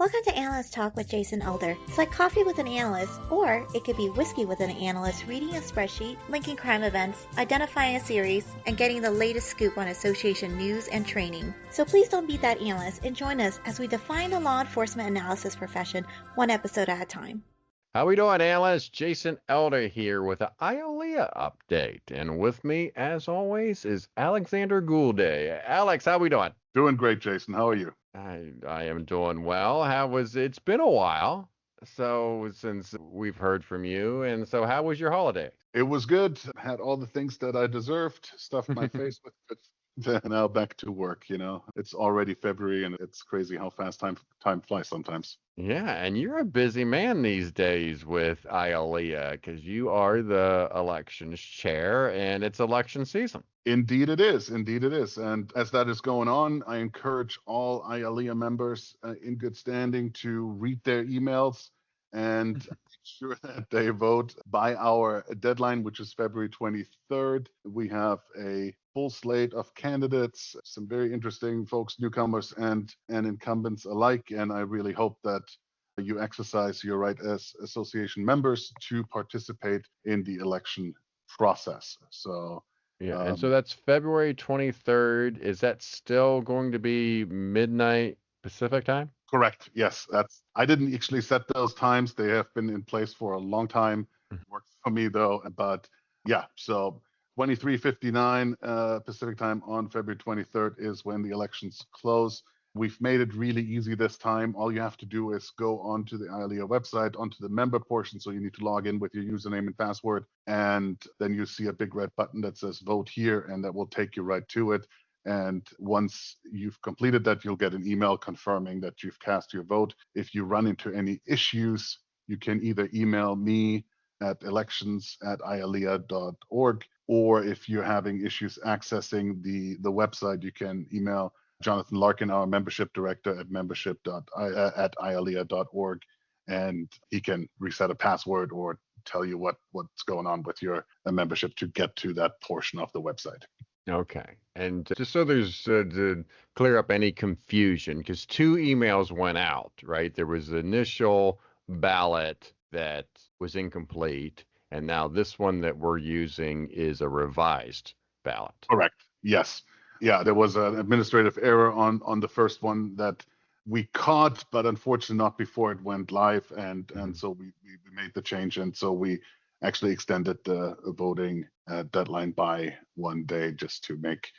Welcome to Analyst Talk with Jason Elder. It's like coffee with an analyst, or it could be whiskey with an analyst reading a spreadsheet, linking crime events, identifying a series, and getting the latest scoop on association news and training. So please don't beat that analyst and join us as we define the law enforcement analysis profession one episode at a time. How we doing, analyst? Jason Elder here with an IALEIA update. And with me, as always, is Alexander Gulde. Alex, how we doing? Doing great, Jason. How are you? I am doing well. It's been a while since we've heard from you. And so how was your holiday? It was good. Had all the things that I deserved, stuffed my face with it. Now back to work, It's already February and it's crazy how fast time flies sometimes. Yeah, and you're a busy man these days with IALEIA because you are the elections chair and it's election season. Indeed it is. And as that is going on, I encourage all IALEIA members in good standing to read their emails and make sure that they vote by our deadline, which is February 23rd. We have a full slate of candidates, some very interesting folks, newcomers and incumbents alike. And I really hope that you exercise your right as association members to participate in the election process. So yeah, and so that's February 23rd. Is that still going to be midnight Pacific time? Correct. Yes, I didn't actually set those times. They have been in place for a long time. Works for me though. But yeah, so 23:59 Pacific time on February 23rd is when the elections close. We've made it really easy this time. All you have to do is go onto the IALEIA website, onto the member portion. So you need to log in with your username and password. And then you see a big red button that says vote here, and that will take you right to it. And once you've completed that, you'll get an email confirming that you've cast your vote. If you run into any issues, you can either email me at elections@ialeia.org, or if you're having issues accessing the website, you can email Jonathan Larkin, our membership director, at membership@ialeia.org, and he can reset a password or tell you what's going on with your membership to get to that portion of the website. Okay. And just so there's to clear up any confusion, because 2 emails went out, right? There was the initial ballot that was incomplete, and now this one that we're using is a revised ballot. Correct. Yes. Yeah, there was an administrative error on the first one that we caught, but unfortunately not before it went live, and so we made the change, and so we actually extended the voting deadline by 1 day just to make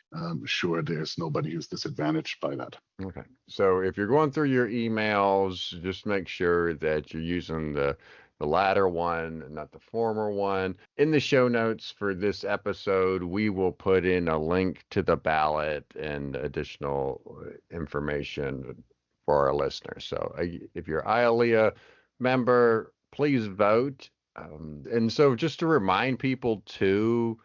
sure there's nobody who's disadvantaged by that. Okay. So if you're going through your emails, just make sure that you're using the latter one, not the former one. In the show notes for this episode, we will put in a link to the ballot and additional information for our listeners. So if you're IALEIA member, please vote. And so just to remind people too,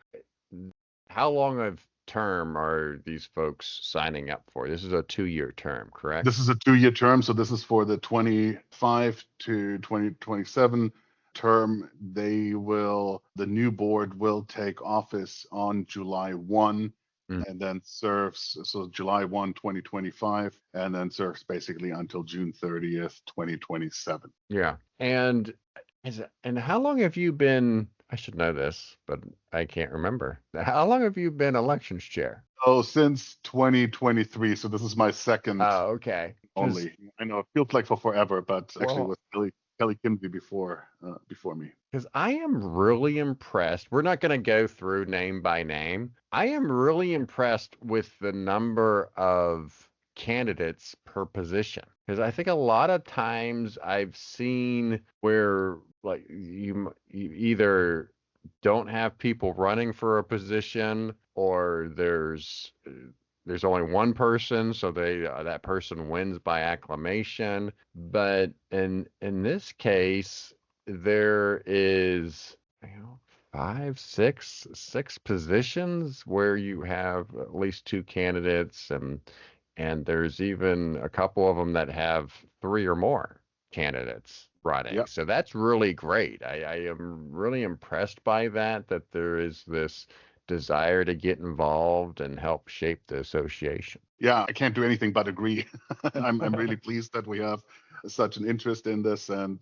how long of term are these folks signing up for? This is a 2-year term, correct? This is a 2-year term. So this is for the 25 to 2027 term. The new board will take office on July 1 and then serves, so July 1, 2025, and then serves basically until June 30th, 2027. Yeah. And how long have you been, I should know this, but I can't remember. How long have you been elections chair? Oh, since 2023. So this is my second. Oh, okay. Only. I know it feels like for forever, but actually with Kelly Kimsey before me. Because I am really impressed. We're not going to go through name by name. I am really impressed with the number of candidates per position, because I think a lot of times I've seen where like you either don't have people running for a position, or there's only one person, so that person wins by acclamation. But in this case, there is 5, 6 positions where you have at least 2 candidates, and there's even a couple of them that have 3 or more candidates running. Yep. So that's really great. I am really impressed by that there is this desire to get involved and help shape the association. Yeah, I can't do anything but agree. I'm really pleased that we have such an interest in this, and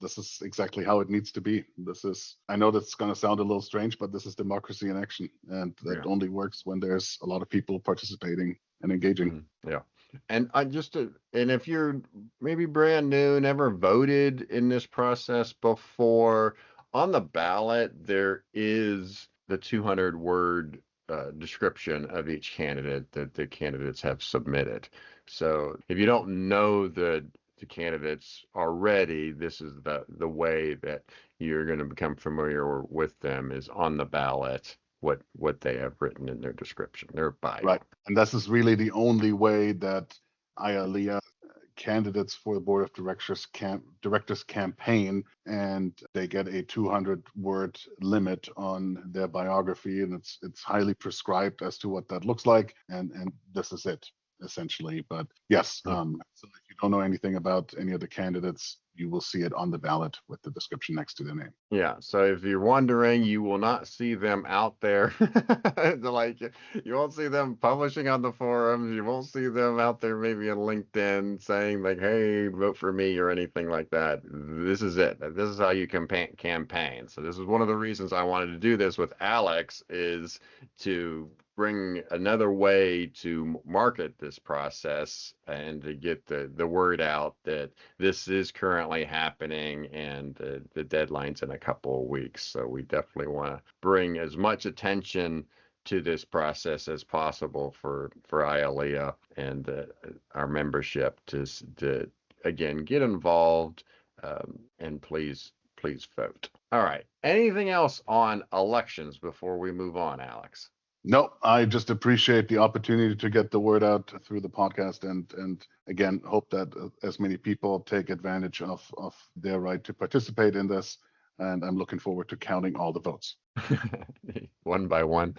this is exactly how it needs to be. This is, I know that's going to sound a little strange, but this is democracy in action, and that Yeah. only works when there's a lot of people participating and engaging. Yeah. And and if you're maybe brand new, never voted in this process before, on the ballot, there is the 200-word description of each candidate that the candidates have submitted. So if you don't know the candidates already, this is the way that you're going to become familiar with them, is on the ballot, what they have written in their description, their bio. Right. And this is really the only way that IALEIA candidates for the board of directors campaign, and they get a 200-word limit on their biography, and it's highly prescribed as to what that looks like, and this is it essentially. But yes, Yeah. so if you don't know anything about any of the candidates, you will see it on the ballot with the description next to their name. Yeah, so if you're wondering, you will not see them out there. Like, you won't see them publishing on the forums. You won't see them out there maybe on LinkedIn saying like, "Hey, vote for me" or anything like that. This is it. This is how you campaign. So this is one of the reasons I wanted to do this with Alex, is to bring another way to market this process and to get the word out that this is currently happening, and the deadline's in a couple of weeks. So we definitely want to bring as much attention to this process as possible for IALEIA and our membership to again get involved, and please vote. All right. Anything else on elections before we move on, Alex? No, I just appreciate the opportunity to get the word out through the podcast, and again, hope that as many people take advantage of their right to participate in this. And I'm looking forward to counting all the votes. One by one.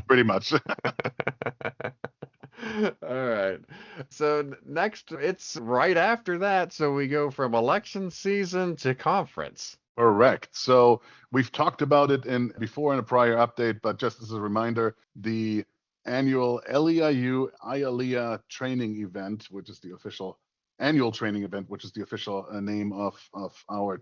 Pretty much. All right. So next, it's right after that. So we go from election season to conference. Correct. So we've talked about it before in a prior update, but just as a reminder, the annual LEIU IALEIA Training Event, which is the official annual training event, which is the official name of our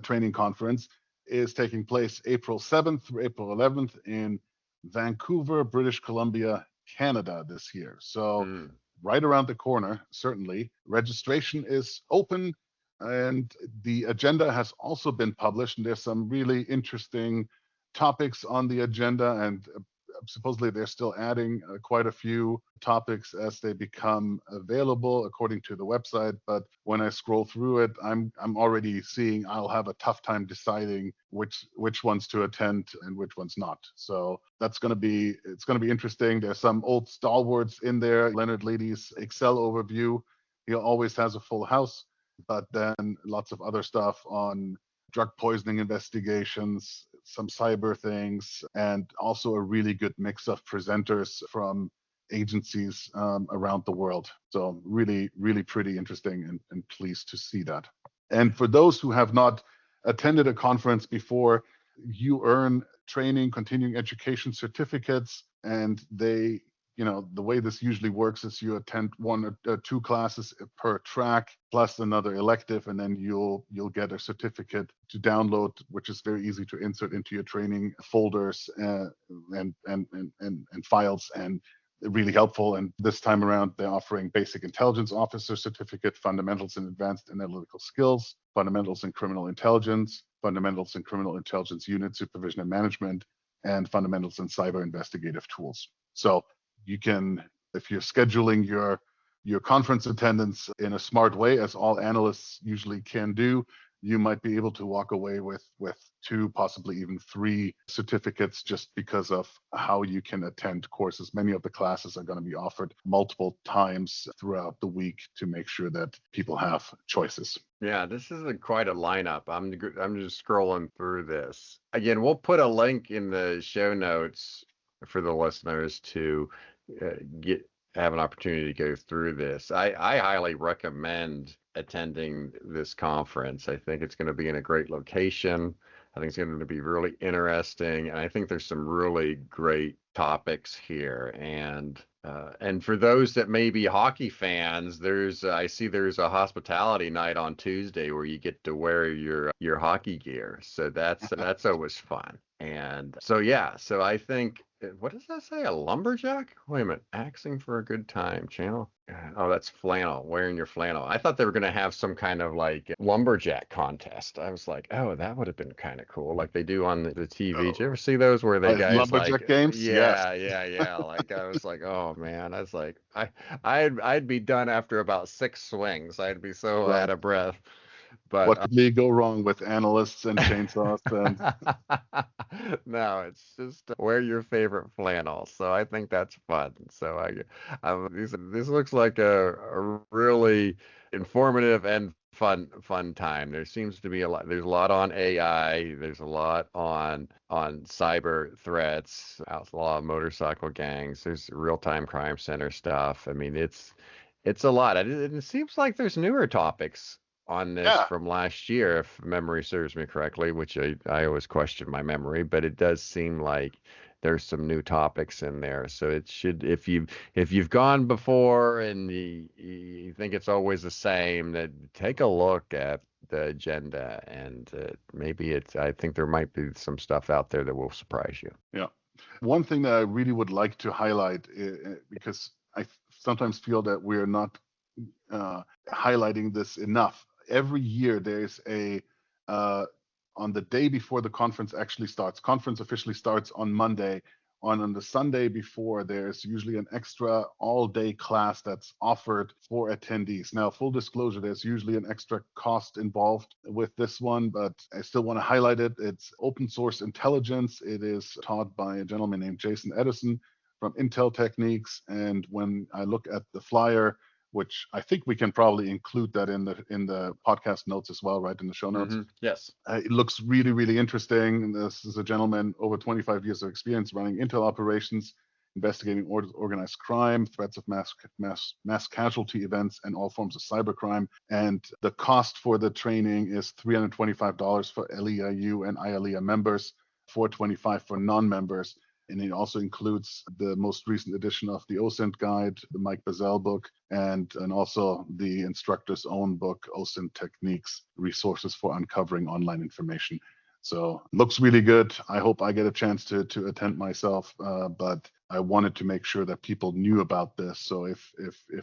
training conference, is taking place April 7th through April 11th in Vancouver, British Columbia, Canada this year. So right around the corner, certainly. Registration is open, and the agenda has also been published, and there's some really interesting topics on the agenda, and supposedly they're still adding quite a few topics as they become available according to the website. But when I scroll through it, I'm already seeing I'll have a tough time deciding which ones to attend and which ones not. So it's going to be interesting. There's some old stalwarts in there. Leonard Lady's Excel overview, he always has a full house, but then lots of other stuff on drug poisoning investigations, some cyber things, and also a really good mix of presenters from agencies around the world. So really, really pretty interesting, and pleased to see that. And for those who have not attended a conference before, you earn training, continuing education certificates, and they, the way this usually works is you attend one or two classes per track plus another elective, and then you'll get a certificate to download, which is very easy to insert into your training folders and files, and really helpful. And this time around, they're offering Basic Intelligence Officer Certificate, Fundamentals in Advanced Analytical Skills, Fundamentals in Criminal Intelligence, Fundamentals in Criminal Intelligence Unit Supervision and Management, and Fundamentals in Cyber Investigative Tools. So you can, if you're scheduling your conference attendance in a smart way, as all analysts usually can do, you might be able to walk away with two, possibly even three certificates, just because of how you can attend courses. Many of the classes are going to be offered multiple times throughout the week to make sure that people have choices. Yeah, this is quite a lineup. I'm just scrolling through this. Again, we'll put a link in the show notes for the listeners to have an opportunity to go through this. I highly recommend attending this conference. I think it's going to be in a great location. I think it's going to be really interesting, and I think there's some really great topics here. And for those that may be hockey fans, I see there's a hospitality night on Tuesday where you get to wear your hockey gear. So that's always fun. And so yeah, so I think, what does that say? A lumberjack? Wait a minute, axing for a good time channel. Oh, that's flannel, wearing your flannel. I thought they were going to have some kind of like lumberjack contest. I was like, oh, that would have been kind of cool, like they do on the TV. Did you ever see those where they guys Lumberjack like, games? Yes. yeah. Like I was like, oh man, I was like, I'd be done after about 6 swings. I'd be so Well, out of breath. But what could really go wrong with analysts and chainsaws? And no, it's just wear your favorite flannel. So I think that's fun. So this looks like a really informative and fun time. There seems to be a lot. There's a lot on AI. There's a lot on cyber threats, outlaw motorcycle gangs. There's real-time crime center stuff. I mean, it's a lot. It seems like there's newer topics on this yeah, from last year, if memory serves me correctly, which I always question my memory, but it does seem like there's some new topics in there. So it should, if you've gone before and you think it's always the same, that take a look at the agenda, and I think there might be some stuff out there that will surprise you. yeah. One thing that I really would like to highlight, because I sometimes feel that we're not highlighting this enough. Every year there's on the day before the conference actually starts. Conference officially starts on Monday. On the Sunday before, there's usually an extra all-day class that's offered for attendees. Now, full disclosure, there's usually an extra cost involved with this one, but I still want to highlight it. It's open source intelligence. It is taught by a gentleman named Jason Edison from Intel Techniques. And when I look at the flyer, which I think we can probably include that in the podcast notes as well, right, in the show notes. Yes. It looks really, really interesting. This is a gentleman over 25 years of experience running Intel operations, investigating organized crime, threats of mass casualty events, and all forms of cybercrime. And the cost for the training is $325 for LEIU and IALEIA members, $425 for non-members. And it also includes the most recent edition of the OSINT guide, the Mike Bazell book, and also the instructor's own book, OSINT Techniques, Resources for Uncovering Online Information. So looks really good. I hope I get a chance to attend myself, but I wanted to make sure that people knew about this. So if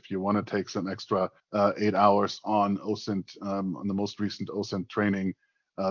you want to take some extra 8 hours on OSINT, on the most recent OSINT training,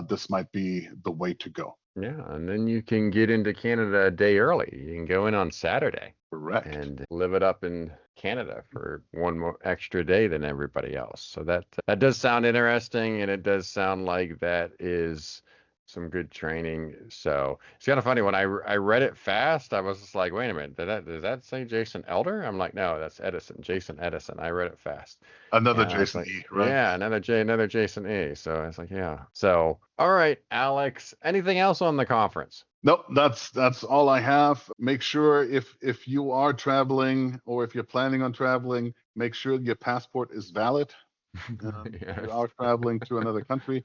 this might be the way to go. Yeah, and then you can get into Canada a day early. You can go in on Saturday. Correct. And live it up in Canada for one more extra day than everybody else. So that does sound interesting, and it does sound like that is some good training. So it's kind of funny, when I read it fast, I was just like, wait a minute, does that say Jason Elder? I'm like, no, that's Edison, Jason Edison. I read it fast. Another And Jason like, E, right? Yeah, another Jason E. So I was like, yeah. So all right, Alex, anything else on the conference? Nope, that's all I have. Make sure if you are traveling, or if you're planning on traveling, make sure your passport is valid. If you are traveling to another country,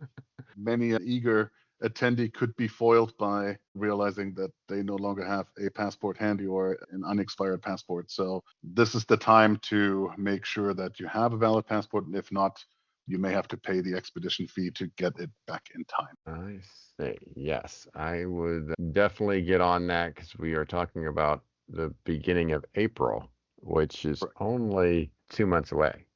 many an eager attendee could be foiled by realizing that they no longer have a passport handy or an unexpired passport. So this is the time to make sure that you have a valid passport, and if not, you may have to pay the expedition fee to get it back in time. I see. Yes, I would definitely get on that, because we are talking about the beginning of April, which is only 2 months away.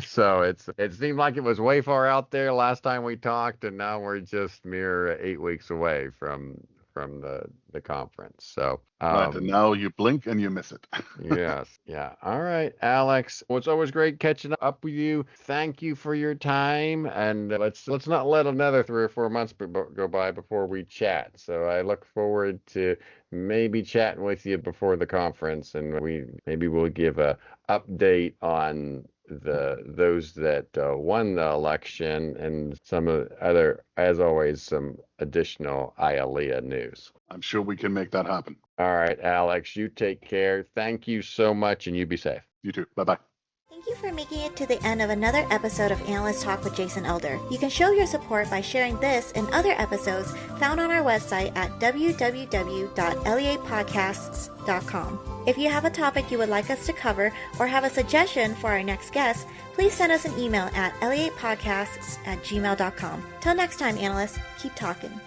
So it seemed like it was way far out there last time we talked, and now we're just mere 8 weeks away from the conference. So Right, and now you blink and you miss it. Yes. Yeah. All right, Alex. Well, it's always great catching up with you. Thank you for your time, and let's not let another 3 or 4 months go by before we chat. So I look forward to maybe chatting with you before the conference, and we'll give a update on those that won the election, and some other, as always, some additional IALEIA news. I'm sure we can make that happen. All right, Alex, you take care. Thank you so much, and you be safe. You too. Bye-bye. Thank Thank you for making it to the end of another episode of Analyst Talk with Jason Elder. You can show your support by sharing this and other episodes found on our website at www.leapodcasts.com. If you have a topic you would like us to cover or have a suggestion for our next guest, please send us an email at leapodcasts@gmail.com. Till next time, analysts, keep talking.